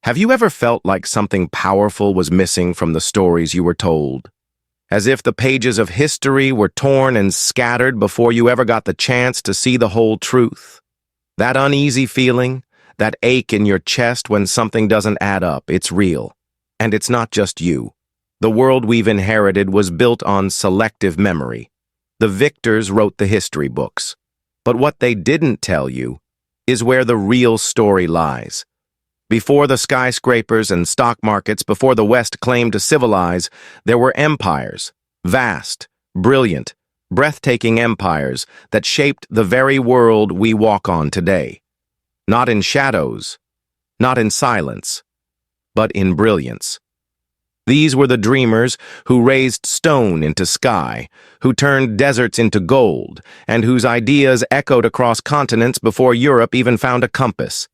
Have you ever felt like something powerful was missing from the stories you were told? As if the pages of history were torn and scattered before you ever got the chance to see the whole truth? That uneasy feeling, that ache in your chest when something doesn't add up, it's real. And it's not just you. The world we've inherited was built on selective memory. The victors wrote the history books. But what they didn't tell you is where the real story lies. Before the skyscrapers and stock markets, before the West claimed to civilize, there were empires, vast, brilliant, breathtaking empires that shaped the very world we walk on today. Not in shadows, not in silence, but in brilliance. These were the dreamers who raised stone into sky, who turned deserts into gold, and whose ideas echoed across continents before Europe even found a compass.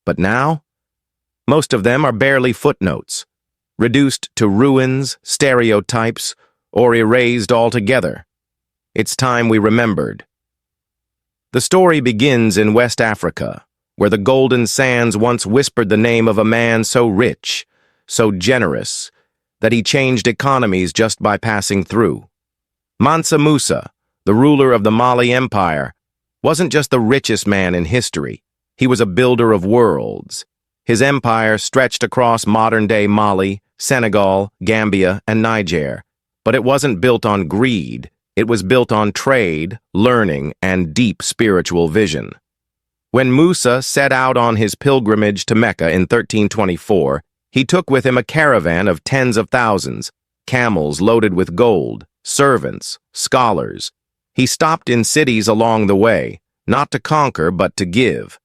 But now, most of them are barely footnotes, reduced to ruins, stereotypes, or erased altogether. It's time we remembered. The story begins in West Africa, where the golden sands once whispered the name of a man so rich, so generous, that he changed economies just by passing through. Mansa Musa, the ruler of the Mali Empire, wasn't just the richest man in history. He was a builder of worlds. His empire stretched across modern-day Mali, Senegal, Gambia, and Niger. But it wasn't built on greed. It was built on trade, learning, and deep spiritual vision. When Musa set out on his pilgrimage to Mecca in 1324, he took with him a caravan of tens of thousands, camels loaded with gold, servants, scholars. He stopped in cities along the way, not to conquer but to give.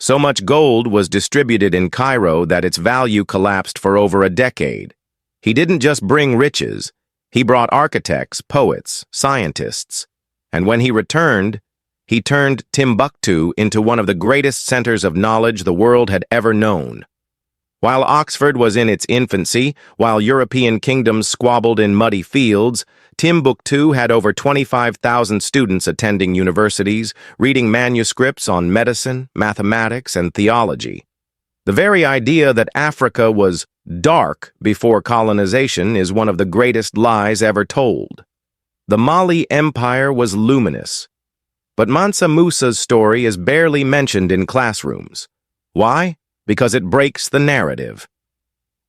So much gold was distributed in Cairo that its value collapsed for over a decade. He didn't just bring riches, he brought architects, poets, scientists. And when he turned Timbuktu into one of the greatest centers of knowledge the world had ever known. While Oxford was in its infancy, while European kingdoms squabbled in muddy fields, Timbuktu had over 25,000 students attending universities, reading manuscripts on medicine, mathematics, and theology. The very idea that Africa was dark before colonization is one of the greatest lies ever told. The Mali Empire was luminous, but Mansa Musa's story is barely mentioned in classrooms. Why? Because it breaks the narrative.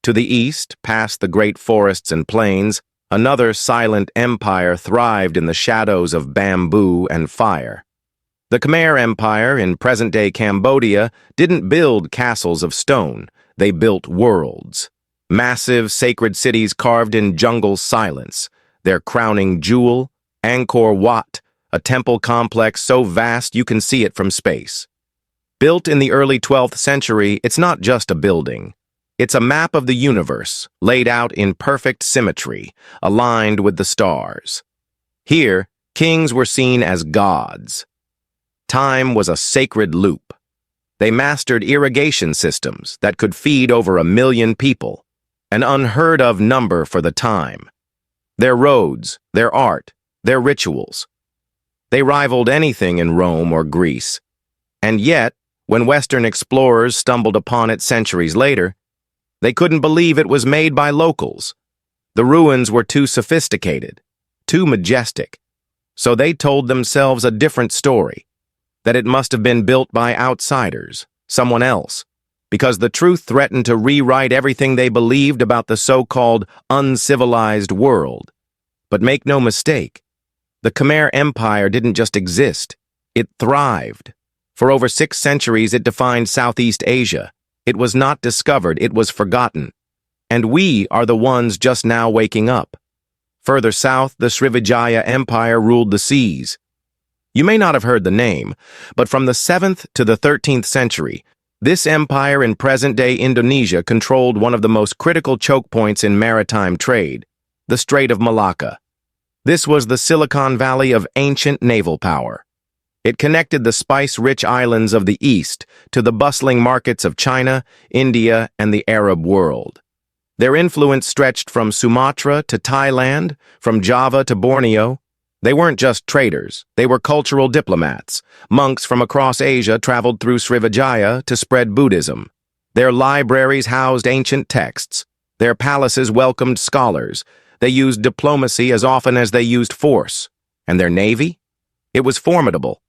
To the east, past the great forests and plains, another silent empire thrived in the shadows of bamboo and fire. The Khmer Empire in present-day Cambodia didn't build castles of stone, they built worlds. Massive, sacred cities carved in jungle silence. Their crowning jewel, Angkor Wat, a temple complex so vast you can see it from space. Built in the early 12th century, it's not just a building. It's a map of the universe, laid out in perfect symmetry, aligned with the stars. Here, kings were seen as gods. Time was a sacred loop. They mastered irrigation systems that could feed over 1 million people, an unheard-of number for the time. Their roads, their art, their rituals. They rivaled anything in Rome or Greece. And yet, when Western explorers stumbled upon it centuries later, they couldn't believe it was made by locals. The ruins were too sophisticated, too majestic. So they told themselves a different story, that it must have been built by outsiders, someone else, because the truth threatened to rewrite everything they believed about the so-called uncivilized world. But make no mistake, the Khmer Empire didn't just exist, it thrived. For over 6 centuries it defined Southeast Asia. It was not discovered, it was forgotten. And we are the ones just now waking up. Further south, the Srivijaya Empire ruled the seas. You may not have heard the name, but from the 7th to the 13th century, this empire in present-day Indonesia controlled one of the most critical choke points in maritime trade, the Strait of Malacca. This was the Silicon Valley of ancient naval power. It connected the spice-rich islands of the East to the bustling markets of China, India, and the Arab world. Their influence stretched from Sumatra to Thailand, from Java to Borneo. They weren't just traders, they were cultural diplomats. Monks from across Asia traveled through Srivijaya to spread Buddhism. Their libraries housed ancient texts. Their palaces welcomed scholars. They used diplomacy as often as they used force. And their navy? It was formidable.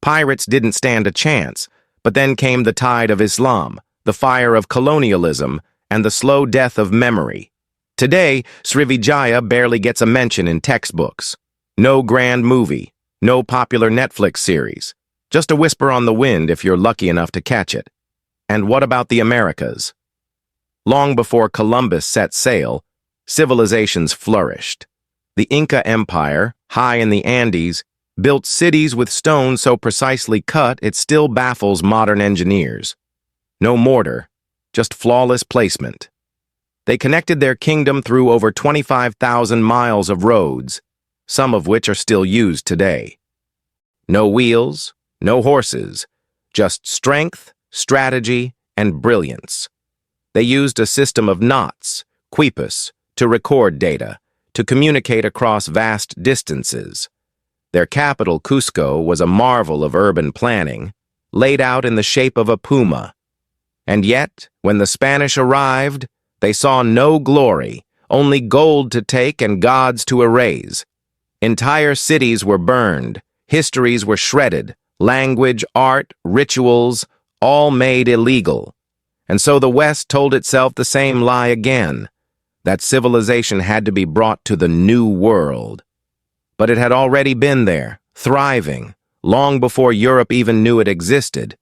Pirates didn't stand a chance, but then came the tide of Islam, the fire of colonialism, and the slow death of memory. Today, Srivijaya barely gets a mention in textbooks. No grand movie, no popular Netflix series. Just a whisper on the wind if you're lucky enough to catch it. And what about the Americas? Long before Columbus set sail, civilizations flourished. The Inca Empire, high in the Andes, built cities with stone so precisely cut it still baffles modern engineers. No mortar, just flawless placement. They connected their kingdom through over 25,000 miles of roads, some of which are still used today. No wheels, no horses, just strength, strategy, and brilliance. They used a system of knots, quipus, to record data, to communicate across vast distances. Their capital, Cusco, was a marvel of urban planning, laid out in the shape of a puma. And yet, when the Spanish arrived, they saw no glory, only gold to take and gods to erase. Entire cities were burned, histories were shredded, language, art, rituals, all made illegal. And so the West told itself the same lie again, that civilization had to be brought to the New World. But it had already been there, thriving, long before Europe even knew it existed.